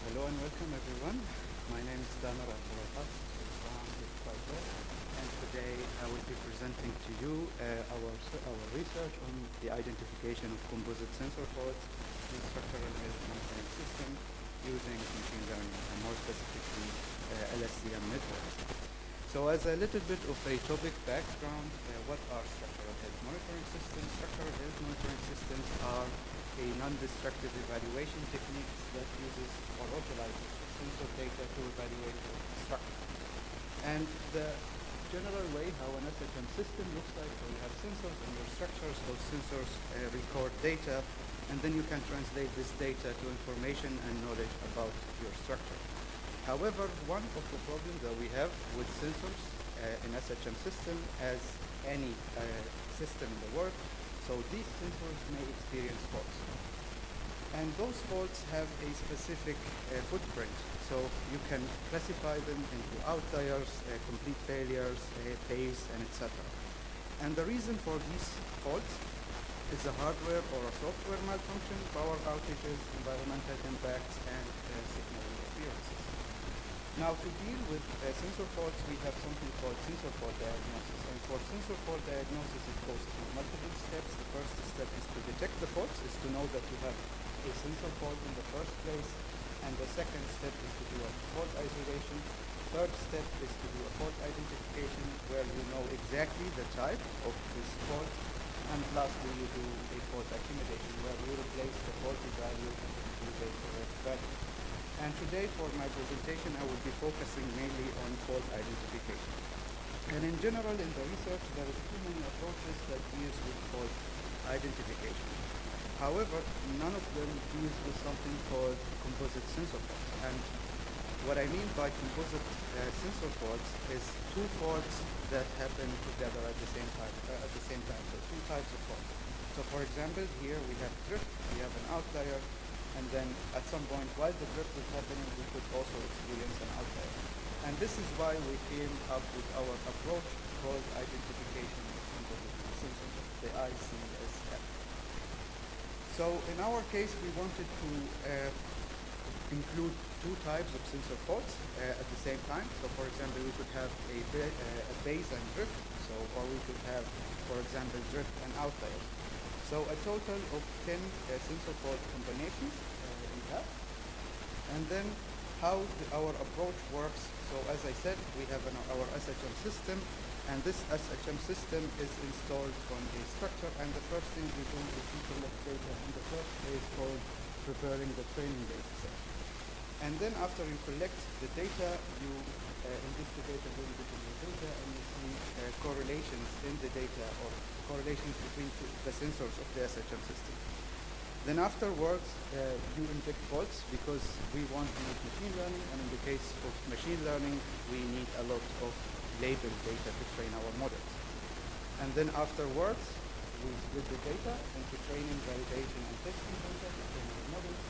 Hello and welcome everyone. My name is Thamer-Identification, and today I will be presenting to you our research on the identification of composite sensor faults in structural health monitoring system using machine learning, and more specifically LSTM networks. So as a little bit of a topic background, what are structural health monitoring systems? Structural health monitoring systems are a non-destructive evaluation techniques that uses or utilizes sensor data to evaluate the structure. And the general way how an SHM system looks like, so you have sensors and your structures, those sensors record data, and then you can translate this data to information and knowledge about your structure. However, one of the problems that we have with sensors in SHM system, as any system in the world, so these sensors may experience faults. And those faults have a specific footprint. So you can classify them into outliers, complete failures, phase, and etc. And the reason for these faults is a hardware or a software malfunction, power outages, environmental impacts, and signal interferences. Now, to deal with sensor faults, we have something called sensor fault diagnosis. And for sensor fault diagnosis, it goes through multiple steps. The first step is to detect the faults, is to know that you have a sensor fault in the first place. And the second step is to do a fault isolation. Third step is to do a fault identification, where you know exactly the type of this fault. And lastly, you do a fault accumulation, where you replace the faulty value with a correct value. And today, for my presentation, I will be focusing mainly on fault identification. And in general, in the research, there is too many approaches that deals with fault identification. However, none of them deals with something called composite sensor faults. And what I mean by composite sensor faults is two faults that happen together at the same time. So two types of faults. So for example, here we have drift, we have an outlier, and then at some point while the drift is happening, we could also experience an outlier. And this is why we came up with our approach called identification of composite sensor faults, the ICSF. So in our case, we wanted to include two types of sensor faults at the same time. So for example, we could have a phase and drift, or we could have, for example, drift and outlier. So a total of 10 sensor fault combinations we have. And then how our approach works. So as I said, we have our SHM system, and this SHM system is installed on a structure, and the first thing we do is we collect data in the first phase called preparing the training data set. And then after you collect the data, you investigate a little bit in the data, and you see correlations in the data, or correlations between the sensors of the SHM system. Then afterwards, you inject faults, because we want to use machine learning, and in the case of machine learning, we need a lot of label data to train our models. And then afterwards, we split the data into training, validation, and testing data to train our models.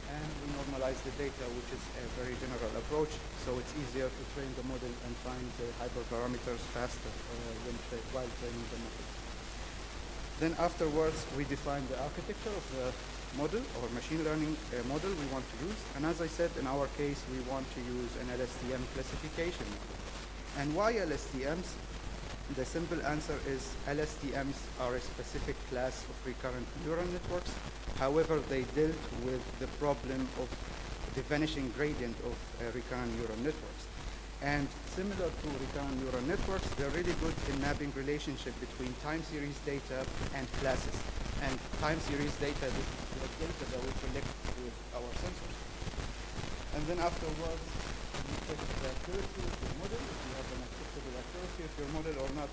And we normalize the data, which is a very general approach, so it's easier to train the model and find the hyperparameters faster while training the model. Then afterwards, we define the architecture of the model or machine learning model we want to use. And as I said, in our case, we want to use an LSTM classification model. And why LSTMs? The simple answer is LSTMs are a specific class of recurrent neural networks. However, they dealt with the problem of the vanishing gradient of recurrent neural networks. And similar to recurrent neural networks, they're really good in mapping relationship between time series data and classes. And time series data is the data that we collect with our sensors. And then afterwards, you check the accuracy of your model, if you have an acceptable accuracy of your model or not.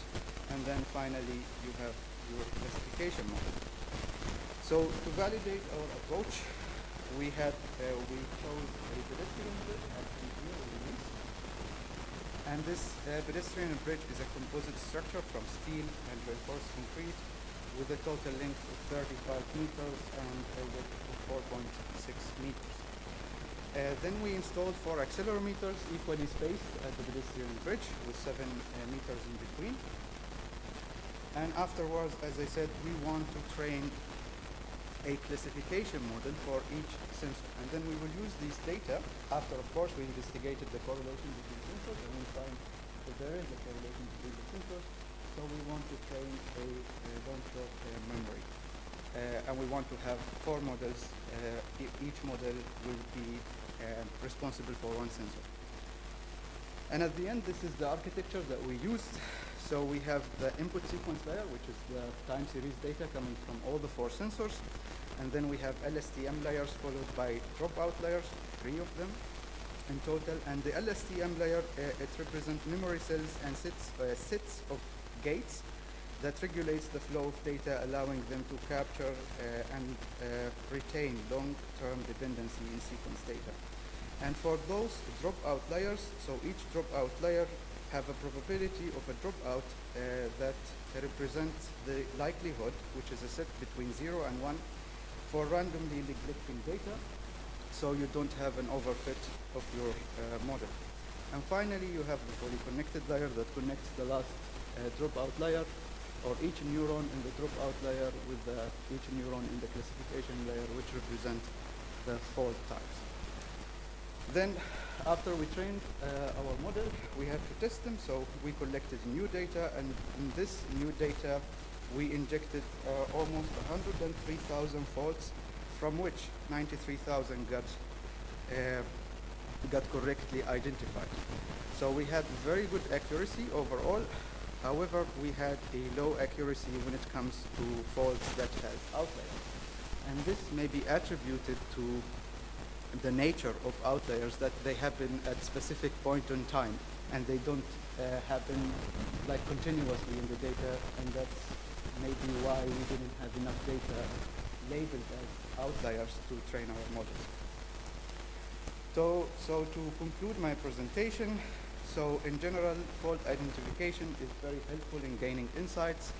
And then finally, you have your classification model. So to validate our approach, we chose a pedestrian bridge as the release. And this pedestrian bridge is a composite structure from steel and reinforced concrete with a total length of 35 meters and a width of 4.6 meters. Then we installed 4 accelerometers equally spaced at the pedestrian bridge with 7 meters in between. And afterwards, as I said, we want to train a classification model for each sensor. And then we will use these data after, of course, we investigated the correlation between sensors, and we find that there is a correlation between the sensors. So we want to train a long-short memory. And we want to have 4 models. Each model will be responsible for one sensor. And at the end, this is the architecture that we used. So we have the input sequence layer, which is the time series data coming from all the 4 sensors. And then we have LSTM layers followed by dropout layers, 3 of them in total. And the LSTM layer, it represents memory cells and sets of gates that regulates the flow of data, allowing them to capture and retain long-term dependency in sequence data. And for those dropout layers, so each dropout layer have a probability of a dropout that represents the likelihood, which is a set between 0 and 1, for randomly neglecting data, so you don't have an overfit of your model. And finally, you have the fully connected layer that connects the last dropout layer, or each neuron in the dropout layer with each neuron in the classification layer, which represent the fault types. Then, after we trained our model, we had to test them, so we collected new data, and in this new data, we injected almost 103,000 faults, from which 93,000 got correctly identified. So we had very good accuracy overall. However, we had a low accuracy when it comes to faults that has outliers. And this may be attributed to the nature of outliers, that they happen at specific point in time, and they don't happen like continuously in the data, and that's maybe why we didn't have enough data labeled as outliers to train our models. So to conclude my presentation, so in general, fault identification is very helpful in gaining insights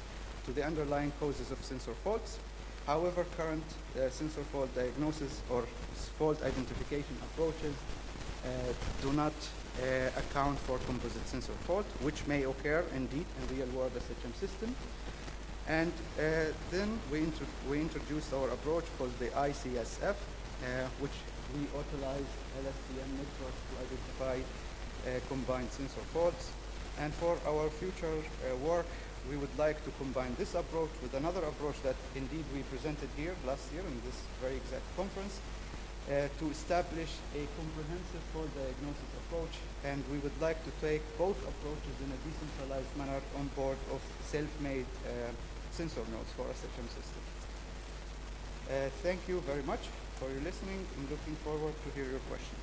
to the underlying causes of sensor faults. However, current sensor fault diagnosis or fault identification approaches do not account for composite sensor fault, which may occur indeed in real-world SHM system. And then we introduced our approach called the ICSF, which we utilize LSTM networks to identify combined sensor faults. And for our future work, we would like to combine this approach with another approach that indeed we presented here last year in this very exact conference to establish a comprehensive fault diagnosis approach. And we would like to take both approaches in a decentralized manner on board of self-made sensor nodes for SHM systems. Thank you very much for your listening. I'm looking forward to hear your questions.